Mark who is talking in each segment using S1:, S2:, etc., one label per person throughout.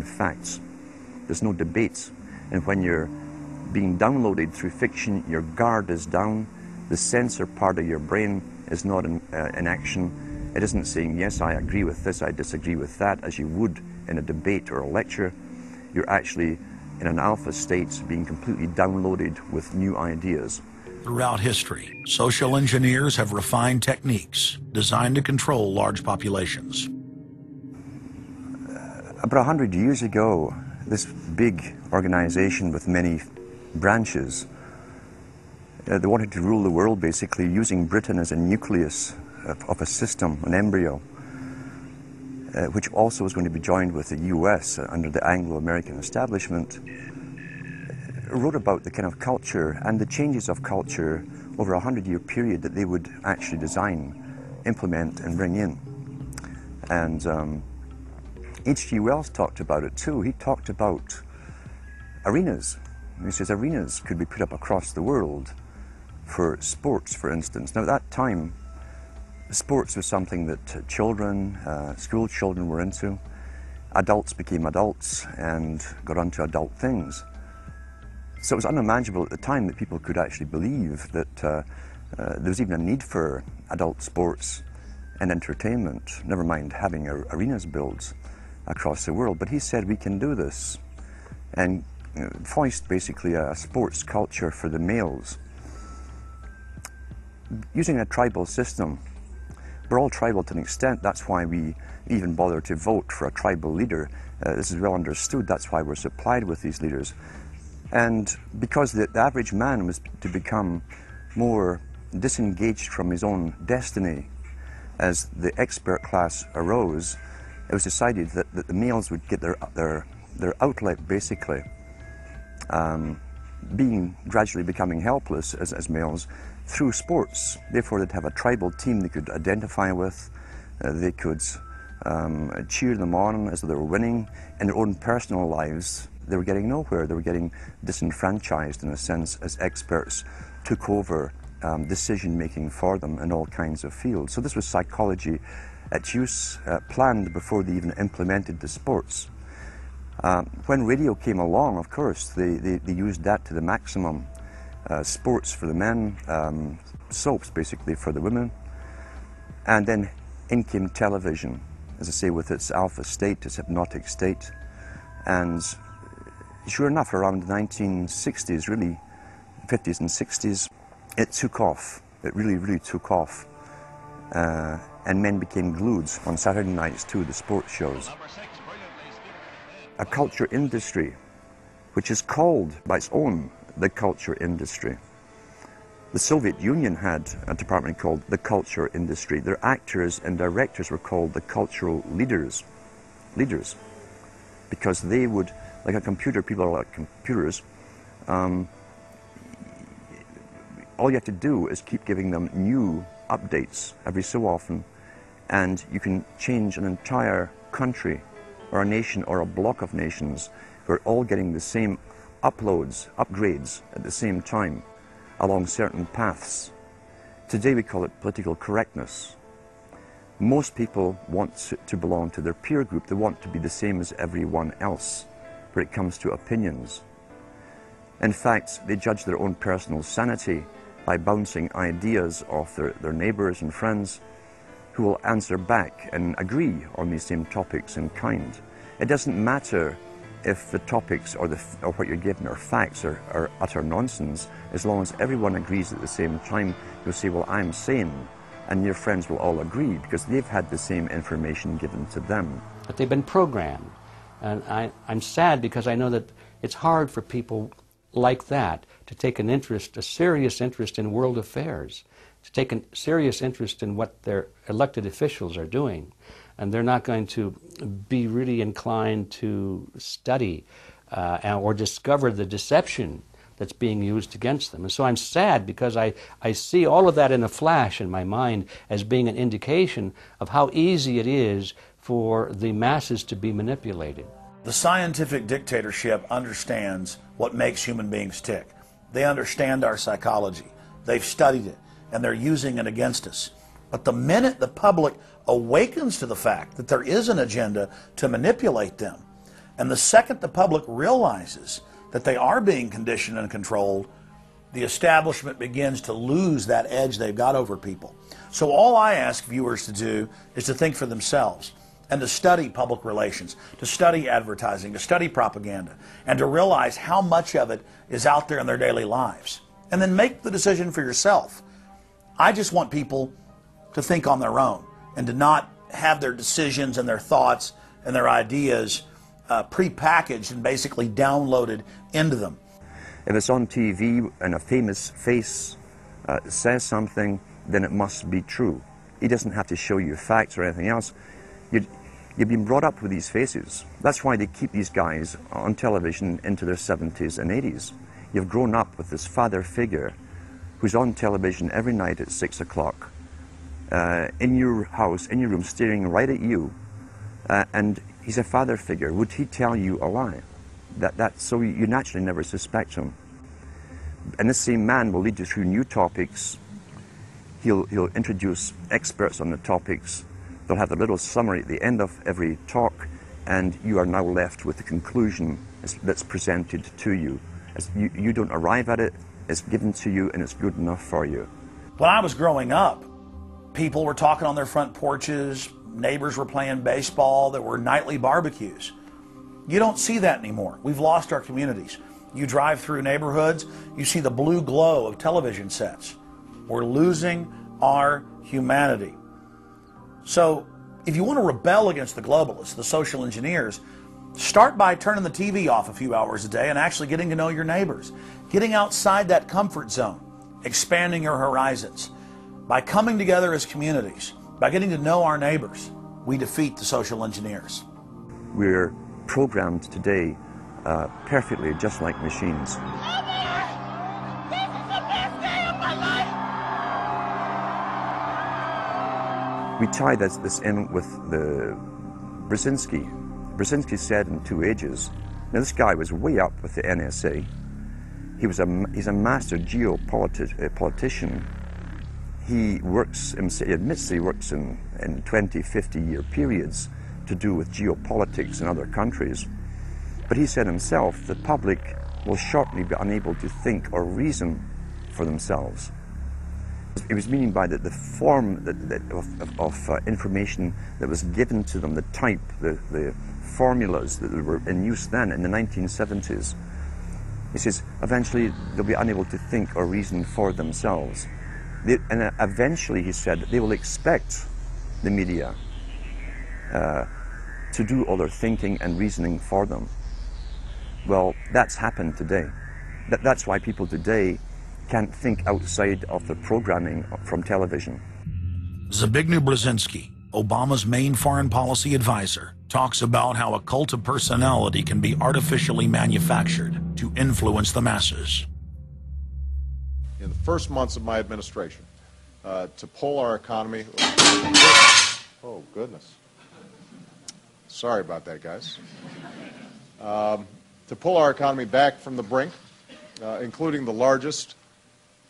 S1: facts. There's no debates. And when you're being downloaded through fiction, your guard is down, the censor part of your brain is not in action. It isn't saying, yes, I agree with this, I disagree with that, as you would in a debate or a lecture. You're actually in an alpha state, being completely downloaded with new ideas.
S2: Throughout history, social engineers have refined techniques designed to control large populations.
S1: About 100 years ago, this big organization with many branches, they wanted to rule the world basically using Britain as a nucleus of a system, an embryo, which also was going to be joined with the US under the Anglo-American establishment, wrote about the kind of culture and the changes of culture over a 100-year period that they would actually design, implement and bring in. And H.G. Wells talked about it too. He talked about arenas. He says arenas could be put up across the world for sports, for instance. Now at that time, sports was something that children, school children were into. Adults became adults and got onto adult things. So it was unimaginable at the time that people could actually believe that there was even a need for adult sports and entertainment, never mind having arenas built across the world. But he said we can do this and foist basically a sports culture for the males. Using a tribal system, we're all tribal to an extent, that's why we even bother to vote for a tribal leader. This is well understood, that's why we're supplied with these leaders. And because the average man was to become more disengaged from his own destiny as the expert class arose, it was decided that the males would get their outlet basically, gradually becoming helpless as males through sports. Therefore they'd have a tribal team they could identify with, they could cheer them on as they were winning. In their own personal lives, they were getting nowhere. They were getting disenfranchised in a sense as experts took over decision-making for them in all kinds of fields. So this was psychology at use, planned before they even implemented the sports. When radio came along, of course, they used that to the maximum. Sports for the men, soaps basically for the women, and then in came television, as I say, with its alpha state, its hypnotic state. And sure enough, around the 1960s, really, 50s and 60s, it took off. It really, really took off. And men became glued on Saturday nights to the sports shows. A culture industry, which is called by its own the culture industry. The Soviet Union had a department called the culture industry. Their actors and directors were called the cultural leaders. Because they would, like a computer, people are like computers, all you have to do is keep giving them new updates every so often, and you can change an entire country or a nation or a block of nations. We're all getting the same upgrades at the same time along certain paths. Today we call it political correctness. Most people want to belong to their peer group. They want to be the same as everyone else when it comes to opinions. In fact, they judge their own personal sanity by bouncing ideas off their neighbors and friends who will answer back and agree on these same topics in kind. It doesn't matter if the topics or what you're given are facts or utter nonsense, as long as everyone agrees at the same time. You'll say, well, I'm sane, and your friends will all agree because they've had the same information given to them.
S3: But they've been programmed, and I'm sad because I know that it's hard for people like that to take an interest, a serious interest in world affairs, to take a serious interest in what their elected officials are doing. And they're not going to be really inclined to study or discover the deception that's being used against them. And so I'm sad because I see all of that in a flash in my mind as being an indication of how easy it is for the masses to be manipulated.
S2: The scientific dictatorship understands what makes human beings tick. They understand our psychology. They've studied it, and they're using it against us. But the minute the public awakens to the fact that there is an agenda to manipulate them, And the second the public realizes that they are being conditioned and controlled, the establishment begins to lose that edge they've got over people. So all I ask viewers to do is to think for themselves and to study public relations, to study advertising, to study propaganda, and to realize how much of it is out there in their daily lives. And then make the decision for yourself. I just want people to think on their own and to not have their decisions and their thoughts and their ideas pre-packaged and basically downloaded into them.
S1: If it's on TV and a famous face says something, then it must be true. He doesn't have to show you facts or anything else. You've been brought up with these faces. That's why they keep these guys on television into their 70s and 80s. You've grown up with this father figure who's on television every night at 6 o'clock, in your house, in your room, staring right at you, and he's a father figure. Would he tell you a lie? So you naturally never suspect him. And this same man will lead you through new topics. He'll introduce experts on the topics. They'll have a little summary at the end of every talk, and you are now left with the conclusion that's presented to you. You don't arrive at it, it's given to you, and it's good enough for you.
S2: When I was growing up, people were talking on their front porches, neighbors were playing baseball, there were nightly barbecues. You don't see that anymore. We've lost our communities. You drive through neighborhoods, you see the blue glow of television sets. We're losing our humanity. So if you want to rebel against the globalists, the social engineers, start by turning the TV off a few hours a day and actually getting to know your neighbors. Getting outside that comfort zone, expanding your horizons. By coming together as communities, by getting to know our neighbors, we defeat the social engineers.
S1: We're programmed today perfectly, just like machines. We tie this in with the Brzezinski. Brzezinski said in 2 Ages, now this guy was way up with the NSA. He's a master geopolitician. He admits he works in 20, 50-year periods to do with geopolitics in other countries. But he said himself, the public will shortly be unable to think or reason for themselves. He was meaning by the form of information that was given to them, the type, the formulas that were in use then in the 1970s. He says, eventually they'll be unable to think or reason for themselves. And eventually, he said, they will expect the media to do all their thinking and reasoning for them. Well, that's happened today. That's why people today can't think outside of the programming from television.
S2: Zbigniew Brzezinski, Obama's main foreign policy advisor, talks about how a cult of personality can be artificially manufactured to influence the masses.
S4: In the first months of my administration, to pull our economy... Oh, goodness. Sorry about that, guys. To pull our economy back from the brink, including the largest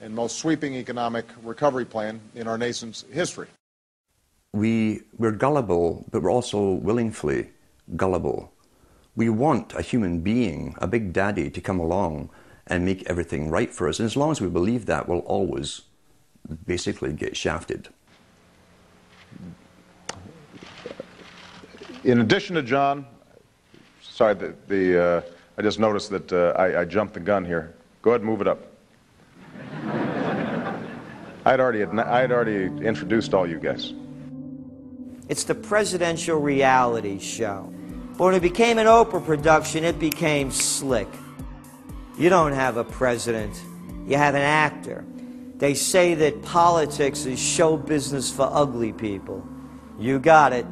S4: and most sweeping economic recovery plan in our nation's history.
S1: We're gullible, but we're also willingly gullible. We want a human being, a big daddy, to come along and make everything right for us. And as long as we believe that, we'll always basically get shafted.
S4: In addition to John, sorry, I just noticed that I jumped the gun here. Go ahead and move it up. I'd already introduced all you guys.
S5: It's the presidential reality show. But when it became an Oprah production, it became slick. You don't have a president, you have an actor. They say that politics is show business for ugly people. You got it.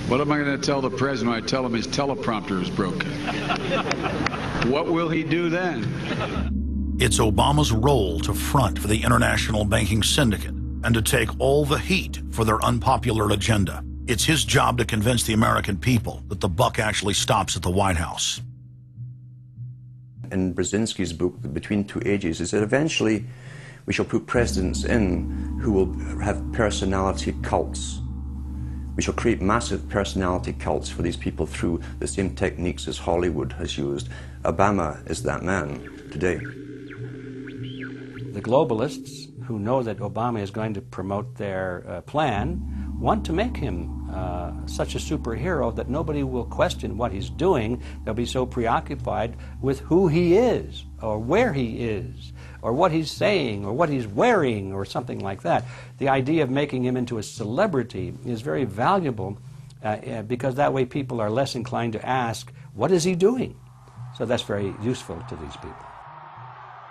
S6: What am I going to tell the president when I tell him his teleprompter is broken? What will he do then?
S2: It's Obama's role to front for the international banking syndicate and to take all the heat for their unpopular agenda. It's his job to convince the American people that the buck actually stops at the White House.
S1: In Brzezinski's book, Between Two Ages, is that eventually we shall put presidents in who will have personality cults. We shall create massive personality cults for these people through the same techniques as Hollywood has used. Obama is that man today.
S3: The globalists, who know that Obama is going to promote their plan, want to make him such a superhero that nobody will question what he's doing. They'll be so preoccupied with who he is, or where he is, or what he's saying, or what he's wearing, or something like that. The idea of making him into a celebrity is very valuable because that way people are less inclined to ask, what is he doing? So that's very useful to these people.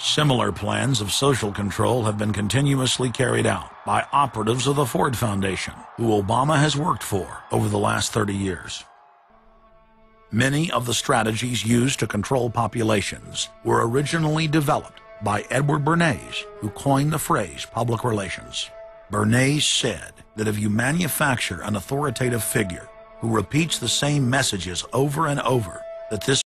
S2: Similar plans of social control have been continuously carried out by operatives of the Ford Foundation, who Obama has worked for over the last 30 years. Many of the strategies used to control populations were originally developed by Edward Bernays, who coined the phrase public relations. Bernays said that if you manufacture an authoritative figure who repeats the same messages over and over, that this